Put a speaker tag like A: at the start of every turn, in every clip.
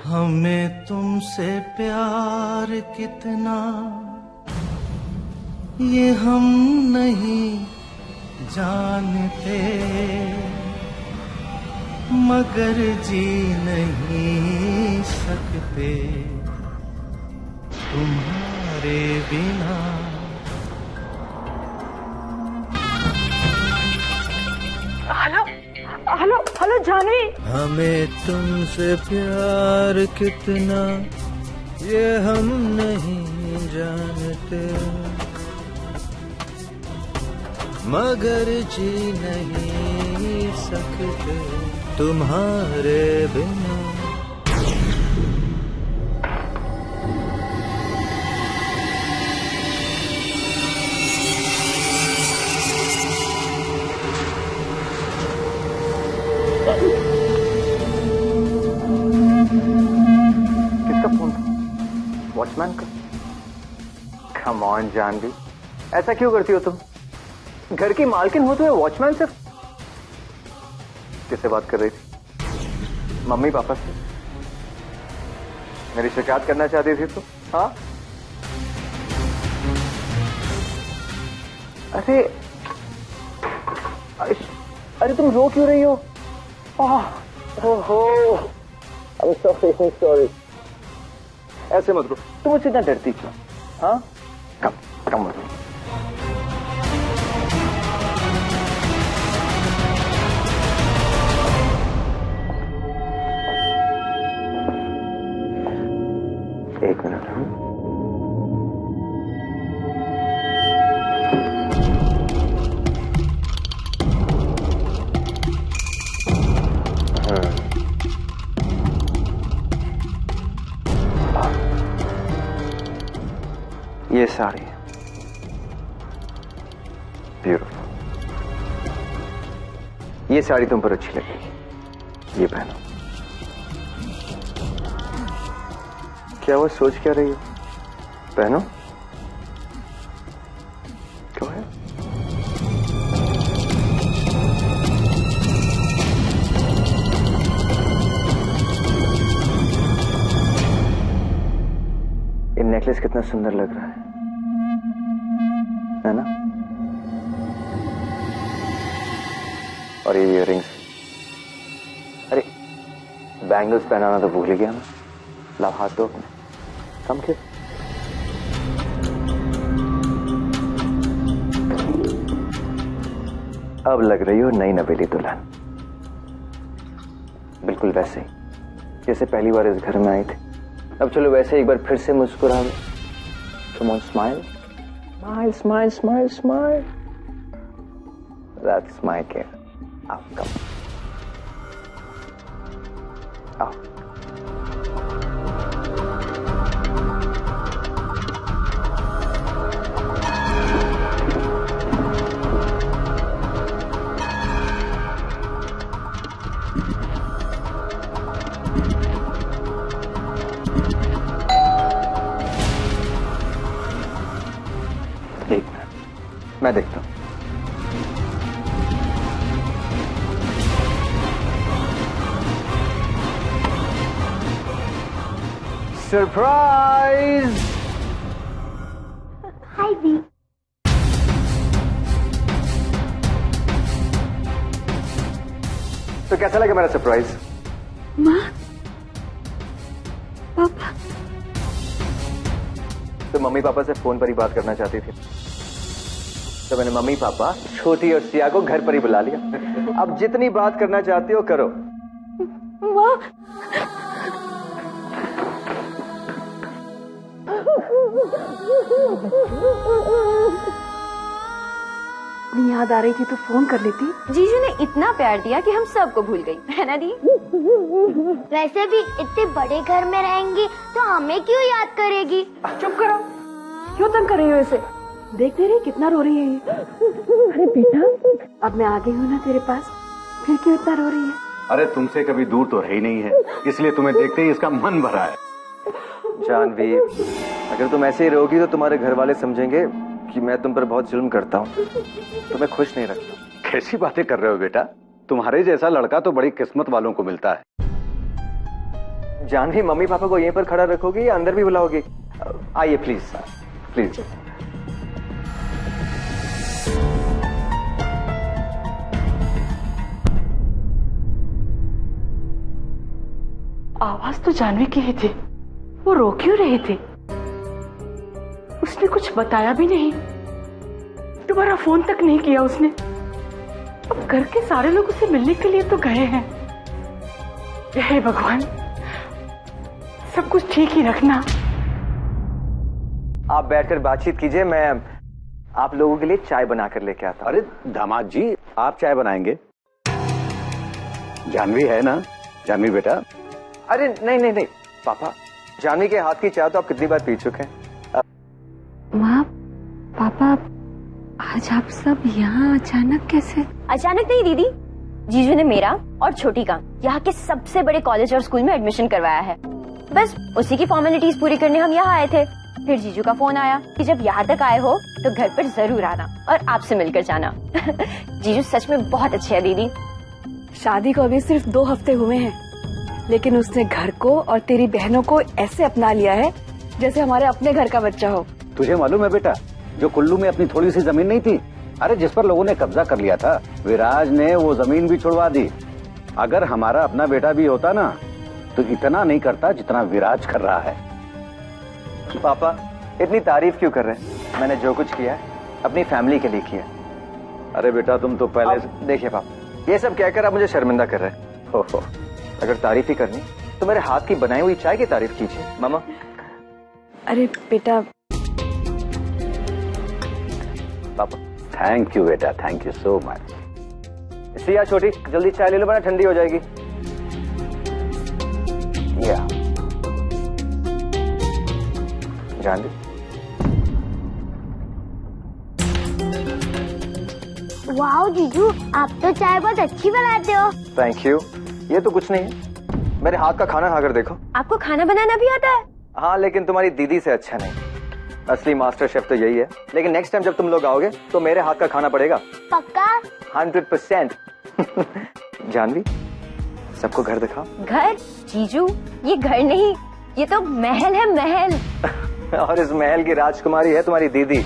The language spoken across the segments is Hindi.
A: हमें तुमसे प्यार कितना ये हम नहीं जानते, मगर जी नहीं सकते तुम्हारे बिना।
B: Hello hello hello Janvi.
A: हमें तुमसे प्यार कितना ये हम नहीं जानते, मगर जी नहीं सकते तुम्हारे बिना।
C: किसका फोन था? वॉचमैन का? कम ऑन जानवी, ऐसा क्यों करती हो तुम? घर की मालकिन हो तो वॉचमैन से? किससे बात कर रही थी? मम्मी पापा से? मेरी शिकायत करना चाहती थी तुम? हाँ? अरे अरे तुम रो क्यों रही हो? ओहो, I'm sorry. ऐसे मत रो, तुम मुझसे इतना डरती क्यों? हाँ? कम मत रो। एक मिनट। ये साड़ी ब्यूटीफुल, ये साड़ी तुम पर अच्छी लगेगी, ये पहनो। क्या वो सोच क्या रही हो? पहनो। क्यों है? ये नेकलेस कितना सुंदर लग रहा है ना? और ये इयररिंग्स, अरे बैंगल्स पहनाना तो भूल ही गया मैं। लाओ हाथ दो अपने, कम किस। अब लग रही हो नई नवेली दुल्हन, बिल्कुल वैसे ही जैसे पहली बार इस घर में आई थी। अब चलो वैसे एक बार फिर से मुस्कुरा दो। Come on, smile. Smile. That's my care. Now, come. आओ। एक मिनट, मैं देखता हूं। सरप्राइज!
D: हाय दी।
C: तो कैसा लगा मेरा सरप्राइज?
D: माँ, पापा।
C: तो मम्मी पापा से फोन पर ही बात करना चाहती थी, तो मैंने मम्मी पापा छोटी और सिया को घर पर ही बुला लिया। अब जितनी बात करना चाहती हो करो।
D: माँ, याद आ रही थी तो फोन कर लेती।
E: जीजू ने इतना प्यार दिया कि हम सबको भूल गई, है ना दी?
D: वैसे भी इतने बड़े घर में रहेंगी तो हमें क्यों याद करेगी?
B: चुप करो, क्यों तंग कर रही हो इसे? देखते रही कितना रो रही है ये। अरे बेटा, अब मैं आ गई हूँ ना तेरे पास, फिर क्यों इतना रो रही है?
F: अरे तुमसे कभी दूर तो है ही नहीं है, इसलिए तुम्हें देखते ही इसका मन भरा है।
C: जानवी, अगर तुम ऐसे ही रहोगी तो तुम्हारे घर वाले समझेंगे कि मैं तुम पर बहुत जुल्म करता हूँ, तुम्हें खुश नहीं रखता।
F: कैसी बातें कर रहे हो बेटा, तुम्हारे जैसा लड़का तो बड़ी किस्मत वालों को मिलता है।
C: जानवी, मम्मी पापा को यहीं पर खड़ा रखोगी या अंदर भी बुलाओगी? आइए प्लीज प्लीज।
B: आवाज तो जानवी की ही थी, वो रो क्यों रही थी? उसने कुछ बताया भी नहीं, दोबारा फोन तक नहीं किया उसने। अब घर के सारे लोग उसे मिलने के लिए तो गए हैं। हे भगवान, सब कुछ ठीक ही रखना।
C: आप बैठकर बातचीत कीजिए, मैं आप लोगों के लिए चाय बना कर लेके आता हूं।
F: अरे दामाद जी, आप चाय बनाएंगे? जानवी है ना? जानवी बेटा।
C: अरे नहीं नहीं नहीं पापा, जानवी के हाथ की चाय तो आप कितनी बार पी चुके हैं।
E: माँ, पापा, आज आप सब यहाँ अचानक कैसे?
G: अचानक नहीं दीदी, जीजू ने मेरा और छोटी का यहाँ के सबसे बड़े कॉलेज और स्कूल में एडमिशन करवाया है। बस उसी की फॉर्मेलिटीज पूरी करने हम यहाँ आए थे। फिर जीजू का फोन आया कि जब यहाँ तक आए हो तो घर पर जरूर आना और आपसे मिलकर जाना। जीजू सच में बहुत अच्छे हैं दीदी।
B: शादी को अभी सिर्फ 2 हफ्ते हुए हैं, लेकिन उसने घर को और तेरी बहनों को ऐसे अपना लिया है जैसे हमारे अपने घर का बच्चा हो।
F: तुझे मालूम है बेटा, जो कुल्लू में अपनी थोड़ी सी जमीन नहीं थी, अरे जिस पर लोगों ने कब्जा कर लिया था, विराज ने वो जमीन भी छुड़वा दी। अगर हमारा अपना बेटा भी होता ना तो इतना नहीं करता जितना विराज कर रहा है।
C: पापा इतनी तारीफ क्यों कर रहे हैं? मैंने जो कुछ किया है अपनी फैमिली के लिए किया।
F: अरे बेटा तुम तो पहले
C: देखिए पापा, ये सब कहकर आप मुझे शर्मिंदा कर रहे हैं। हो अगर तारीफ ही करनी तो मेरे हाथ की बनाई हुई चाय की तारीफ कीजिए। मामा।
B: अरे बेटा।
C: पापा
F: थैंक यू बेटा, thank you so much.
C: Siya छोटी, जल्दी चाय ले लो वरना ठंडी हो जाएगी। या जानवी।
D: वाओ जीजू, आप तो चाय बहुत अच्छी बनाते हो।
C: Thank you. ये तो कुछ नहीं है, मेरे हाथ का खाना खाकर देखो।
G: आपको खाना बनाना भी आता है?
C: हाँ, लेकिन तुम्हारी दीदी से अच्छा नहीं। असली मास्टर शेफ तो यही है, लेकिन नेक्स्ट टाइम जब तुम लोग आओगे तो मेरे हाथ का खाना पड़ेगा।
D: पक्का?
C: 100%। जानवी, सबको घर दिखाओ।
G: घर? जीजू, ये घर नहीं, ये तो महल है, महल।
C: और इस महल की राजकुमारी है तुम्हारी दीदी।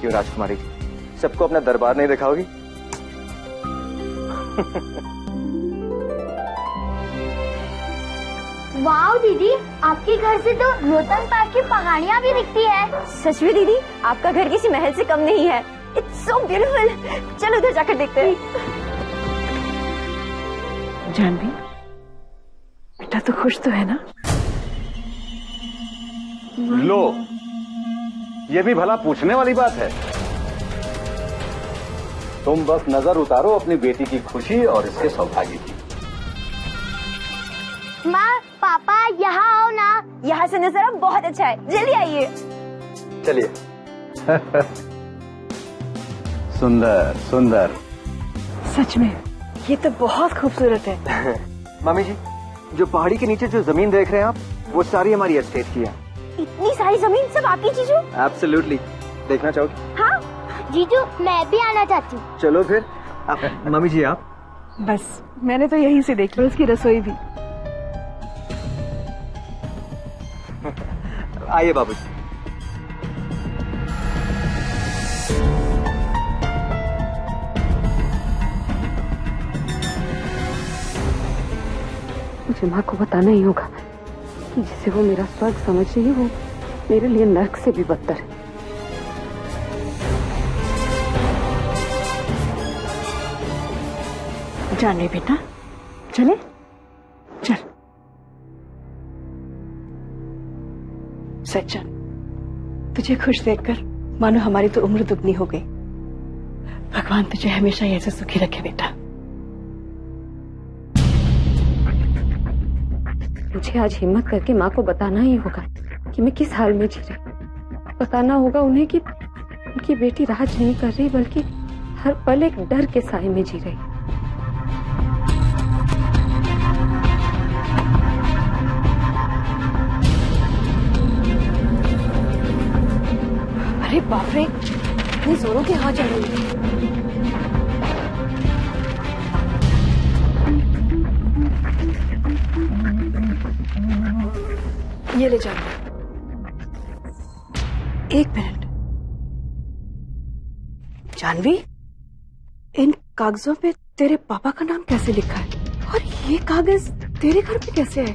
C: क्यों राजकुमारी, सबको अपना दरबार नहीं दिखाओगी?
D: वाओ दीदी, आपके घर से तो रोहतांग पास की पहाड़ियाँ भी दिखती है।
G: सच में दीदी, आपका घर किसी महल से कम नहीं है। It's so beautiful. चलो उधर जाकर देखते हैं।
B: जानवी, बेटा तो खुश तो है ना?
F: लो, ये भी भला पूछने वाली बात है। तुम बस नजर उतारो अपनी बेटी की खुशी और इसके सौभाग्य की।
D: माँ, पापा यहाँ आओ ना।
G: यहाँ से नजारा बहुत अच्छा है, जल्दी आइए।
C: चलिए।
F: सुंदर सुंदर।
B: सच में ये तो बहुत खूबसूरत है।
C: मम्मी जी, जो पहाड़ी के नीचे जो जमीन देख रहे हैं आप, वो सारी हमारी एस्टेट की है।
G: इतनी सारी जमीन सब आपकी जीजू?
C: एब्सोल्युटली। देखना चाहोगे?
G: हाँ
D: जीजू, मैं भी आना चाहती हूँ।
C: चलो फिर। मम्मी जी आप?
B: बस मैंने तो यहीं से देखी, उसकी रसोई भी।
C: आइए बाबूजी।
B: मुझे माँ को बताना ही होगा कि जिसे वो मेरा स्वर्ग समझ रही है, वो मेरे लिए नर्क से भी बदतर है। जाने बेटा, चले चल। सच्चा, तुझे खुश देखकर मानो हमारी तो उम्र दुगनी हो गई। भगवान तुझे हमेशा ऐसे सुखी रखे बेटा।
E: मुझे आज हिम्मत करके माँ को बताना ही होगा कि मैं किस हाल में जी रही। बताना होगा उन्हें कि उनकी बेटी राज नहीं कर रही, बल्कि हर पल एक डर के साए में जी रही।
B: अरे बाप रे, इतनी जोरों की आवाज आ रही है। ये ले जानवी, एक मिनट। जानवी, इन कागजों पे तेरे पापा का नाम कैसे लिखा है और ये कागज तेरे घर पे कैसे आए?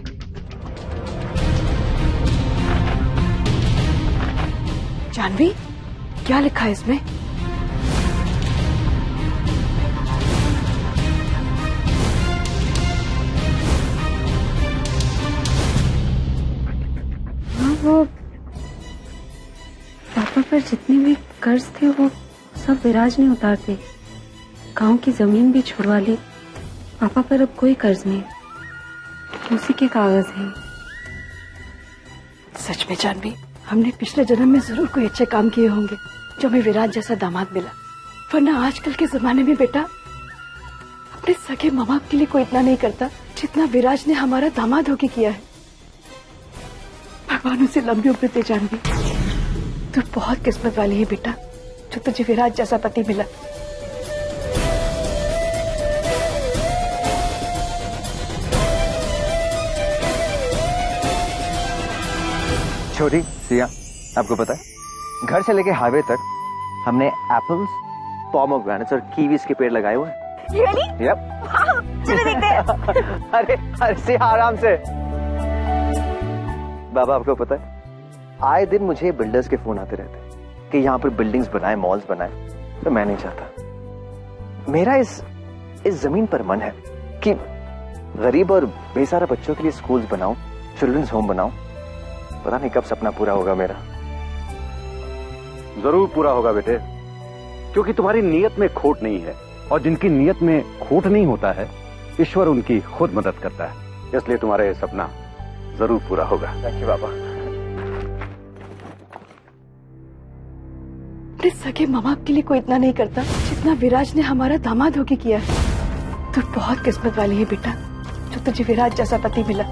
B: जानवी, क्या लिखा है इसमें?
E: वो पापा पर जितने भी कर्ज थे वो सब विराज ने उतार दिए। गांव की जमीन भी छुड़वा ली। पापा पर अब कोई कर्ज नहीं, उसी के कागज हैं।
B: सच में जानवी, हमने पिछले जन्म में जरूर कोई अच्छे काम किए होंगे जो हमें विराज जैसा दामाद मिला, वरना आजकल के जमाने में बेटा अपने सगे माँ बाप के लिए कोई इतना नहीं करता जितना विराज ने हमारा दामाद होके किया है। भगवान उसे लंबी उम्र दे जानवी। तू बहुत किस्मत वाली है बेटा जो तुझे विराज जैसा पति मिला।
C: छोटी सिया, आपको पता है घर से लेके हाईवे तक हमने एप्पल्स, पोमोग्रेनेट्स और कीवीज के पेड़ लगाए हुए हैं।
G: Really?
C: Yep.
G: चलो देखते हैं।
C: अरे सिया आराम से। बाबा, आपको पता है आए दिन मुझे बिल्डर्स के फोन आते रहते हैं कि यहाँ पर बिल्डिंग्स बनाए, मॉल्स बनाए, तो मैं नहीं चाहता। मेरा इस जमीन पर मन है कि गरीब और बेसहारा बच्चों के लिए स्कूल्स बनाऊं, चिल्ड्रंस होम बनाऊं। पता नहीं कब सपना पूरा होगा मेरा।
F: जरूर पूरा होगा बेटे, क्योंकि तुम्हारी नीयत में खोट नहीं है, और जिनकी नीयत में खोट नहीं होता है ईश्वर उनकी खुद मदद करता है। इसलिए तुम्हारा ये सपना जरूर पूरा होगा।
C: थैंक यू बाबा।
B: अपने सगे माँ बाप के लिए कोई इतना नहीं करता जितना विराज ने हमारा दामाद होके किया है। तू बहुत किस्मत वाली है बेटा जो तुझे विराज जैसा पति मिला।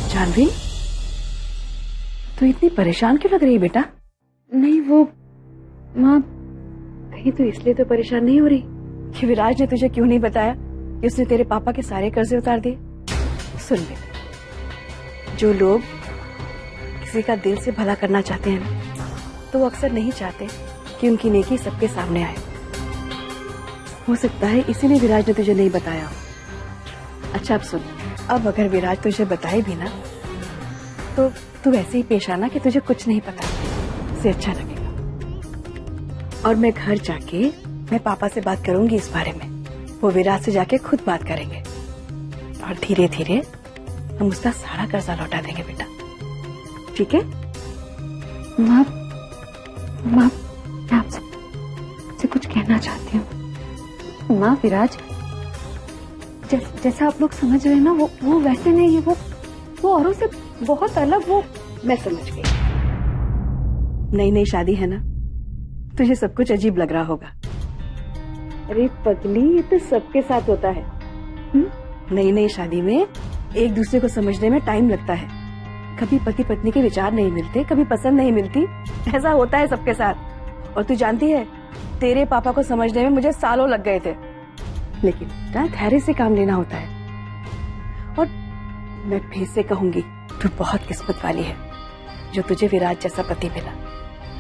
B: जानवी, तू इतनी परेशान क्यों लग रही है बेटा?
E: नहीं, वो माँ कहीं तो इसलिए तो परेशान नहीं हो रही
B: कि विराज ने तुझे क्यों नहीं बताया कि उसने तेरे पापा के सारे कर्जे उतार दिए। सुन बेटा, जो लोग किसी का दिल से भला करना चाहते हैं ना, तो वो अक्सर नहीं चाहते कि उनकी नेकी सबके सामने आए। हो सकता है इसीलिए विराज ने तुझे नहीं बताया। अच्छा अब सुन, अब अगर विराज तुझे बताए भी ना तो तू ऐसे ही पेश आना कि तुझे कुछ नहीं पता, उसे अच्छा लगेगा। और मैं घर जाके मैं पापा से बात करूंगी इस बारे में। वो विराज से जाके खुद बात करेंगे और धीरे धीरे हम उसका सारा कर्जा लौटा देंगे बेटा, ठीक है?
E: माँ मैं आपसे कुछ कहना चाहती हूँ। माँ, विराज जैसा आप लोग समझ रहे हैं ना, वो वैसे नहीं है। वो औरों से बहुत अलग। वो
B: मैं समझ गई। नई नई शादी है ना, तुझे सब कुछ अजीब लग रहा होगा। अरे पगली, ये तो सबके साथ होता है। नई नई शादी में एक दूसरे को समझने में टाइम लगता है। कभी पति पत्नी के विचार नहीं मिलते, कभी पसंद नहीं मिलती, ऐसा होता है सबके साथ। और तू जानती है, तेरे पापा को समझने में मुझे सालों लग गए थे, लेकिन धैर्य से काम लेना होता है। और मैं फिर से कहूंगी, तू बहुत किस्मत वाली है जो तुझे विराज जैसा पति मिला।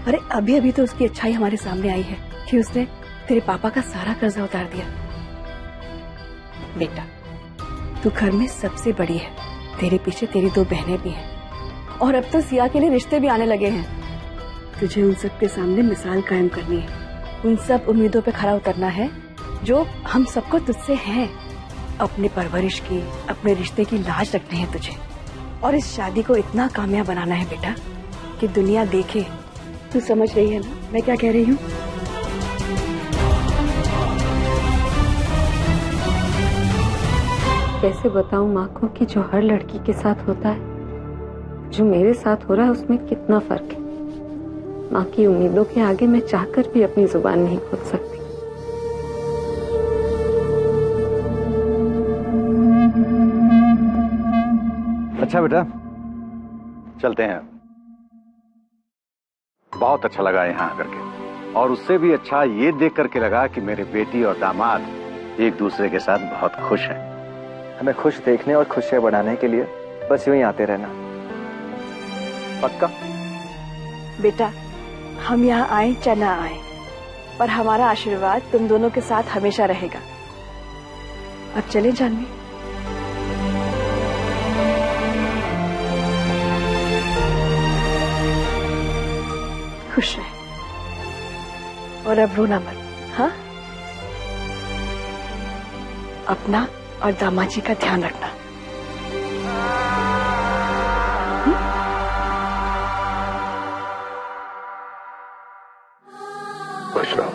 B: अरे अभी अभी तो उसकी अच्छाई हमारे सामने आई है कि उसने तेरे पापा का सारा कर्जा उतार दिया। बेटा, तू घर में सबसे बड़ी है, तेरे पीछे तेरी 2 बहनें भी हैं, और अब तो सिया के लिए रिश्ते भी आने लगे हैं। तुझे उन सब के सामने मिसाल कायम करनी है, उन सब उम्मीदों पे खरा उतरना है जो हम सबको तुझसे हैं। अपने परवरिश की, अपने रिश्ते की लाज रखनी है तुझे, और इस शादी को इतना कामयाब बनाना है बेटा कि दुनिया देखे। तू समझ रही है ना मैं क्या कह रही हूँ?
E: कैसे बताऊं माँ को कि जो हर लड़की के साथ होता है, जो मेरे साथ हो रहा है, उसमें कितना फर्क है। माँ की उम्मीदों के आगे मैं चाहकर भी अपनी जुबान नहीं खोल सकती।
F: अच्छा बेटा, चलते हैं। बहुत अच्छा लगा यहाँ आकर के, और उससे भी अच्छा ये देख करके लगा कि मेरे बेटी और दामाद एक दूसरे के साथ बहुत खुश हैं।
C: हमें खुश देखने और खुशियां बढ़ाने के लिए बस यूं ही आते रहना, पक्का?
H: बेटा, हम यहाँ आए चाहे ना आए, पर हमारा आशीर्वाद तुम दोनों के साथ हमेशा रहेगा। अब चले जानवी। खुश रहे और अब रोना मत, हाँ? अपना और दामाजी का ध्यान रखना।
C: खुश रहो।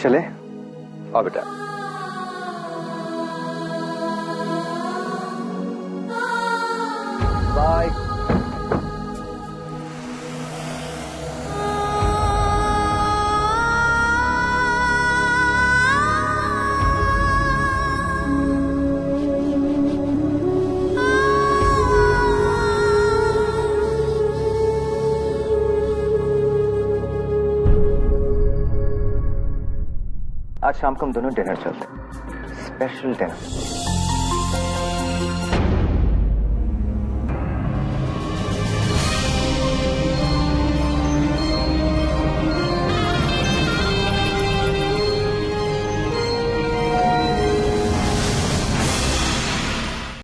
C: चले? आओ बेटा। बाय। आज शाम को हम दोनों डिनर चलते हैं, स्पेशल डिनर।